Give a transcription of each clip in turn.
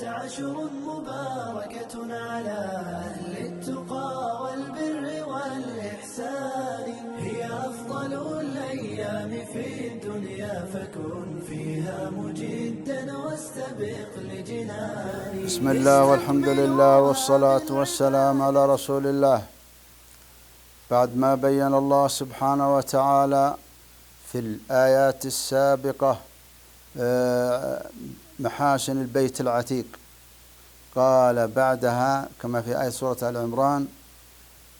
عشر مباركة على أهل التقى والبر والإحسان، هي أفضل الأيام في الدنيا، فكن فيها مجدا واستبق لجنان. بسم الله والحمد لله والصلاة والسلام على رسول الله. بعد ما بين الله سبحانه وتعالى في الآيات السابقة محاسن البيت العتيق، قال بعدها كما في آية سورة آل عمران: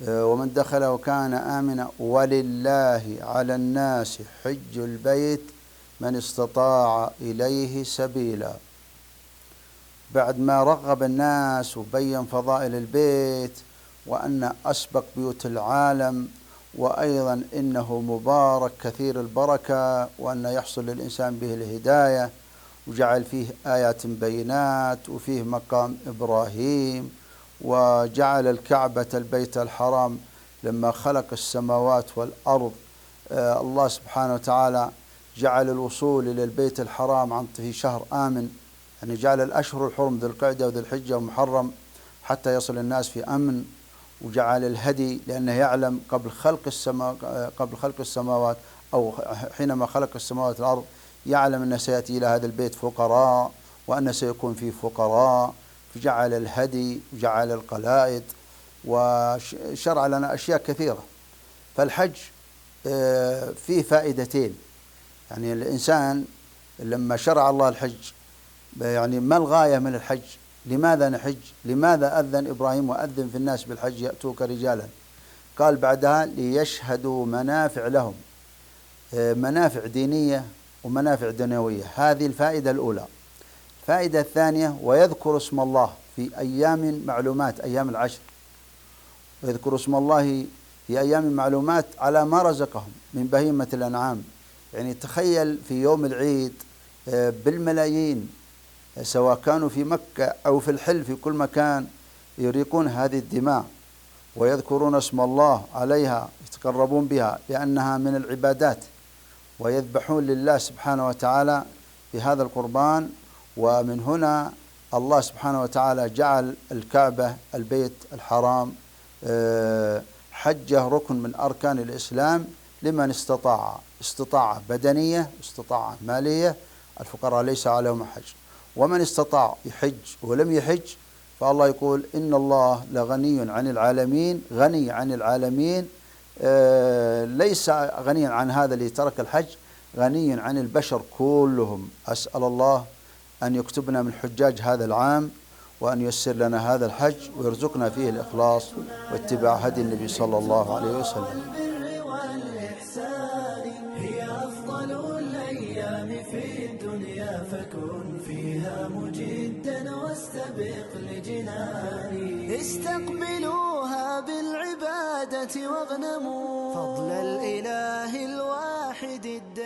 ومن دخله كان آمنا ولله على الناس حج البيت من استطاع إليه سبيلا. بعد ما رغب الناس وبين فضائل البيت وأن أسبق بيوت العالم، وأيضا إنه مبارك كثير البركة، وأن يحصل للإنسان به الهداية، وجعل فيه آيات بينات، وفيه مقام إبراهيم، وجعل الكعبة البيت الحرام لما خلق السماوات والأرض الله سبحانه وتعالى جعل الوصول إلى البيت الحرام في شهر آمن، يعني جعل الأشهر الحرم ذي القعدة وذي الحجة ومحرم حتى يصل الناس في أمن. وجعل الهدي لأنه يعلم قبل خلق السماوات أو حينما خلق السماوات والأرض يعلم أنه سيأتي إلى هذا البيت فقراء، وأنه سيكون فيه فقراء، فجعل الهدي وجعل القلائد، وشرع لنا أشياء كثيرة. فالحج فيه فائدتين، يعني الإنسان لما شرع الله الحج، يعني ما الغاية من الحج؟ لماذا نحج؟ لماذا أذن إبراهيم وأذن في الناس بالحج يأتوك رجالا؟ قال بعدها: ليشهدوا منافع لهم، منافع دينية ومنافع دنيوية. هذه الفائدة الأولى. الفائدة الثانية: ويذكر اسم الله في أيام معلومات، أيام العشر، ويذكر اسم الله في أيام معلومات على ما رزقهم من بهيمة الأنعام. يعني تخيل في يوم العيد بالملايين، سواء كانوا في مكة أو في الحل في كل مكان، يريقون هذه الدماء ويذكرون اسم الله عليها، يتقربون بها لأنها من العبادات، ويذبحون لله سبحانه وتعالى في هذا القربان. ومن هنا الله سبحانه وتعالى جعل الكعبة البيت الحرام حجة ركن من أركان الإسلام لمن استطاع بدنية، استطاع مالية. الفقراء ليس عليهم حج. ومن استطاع يحج ولم يحج، فالله يقول: إن الله لغني عن العالمين، غني عن العالمين، ليس غنيا عن هذا اللي ترك الحج، غني عن البشر كلهم. أسأل الله أن يكتبنا من حجاج هذا العام، وأن ييسر لنا هذا الحج، ويرزقنا فيه الإخلاص واتباع هدي النبي صلى الله عليه وسلم. هي أفضل الأيام في الدنيا، فكن فيها مجدا واستبق لجنان. استقبلوها بالعبادة واغنموا فضل الإله الواحد الدائم.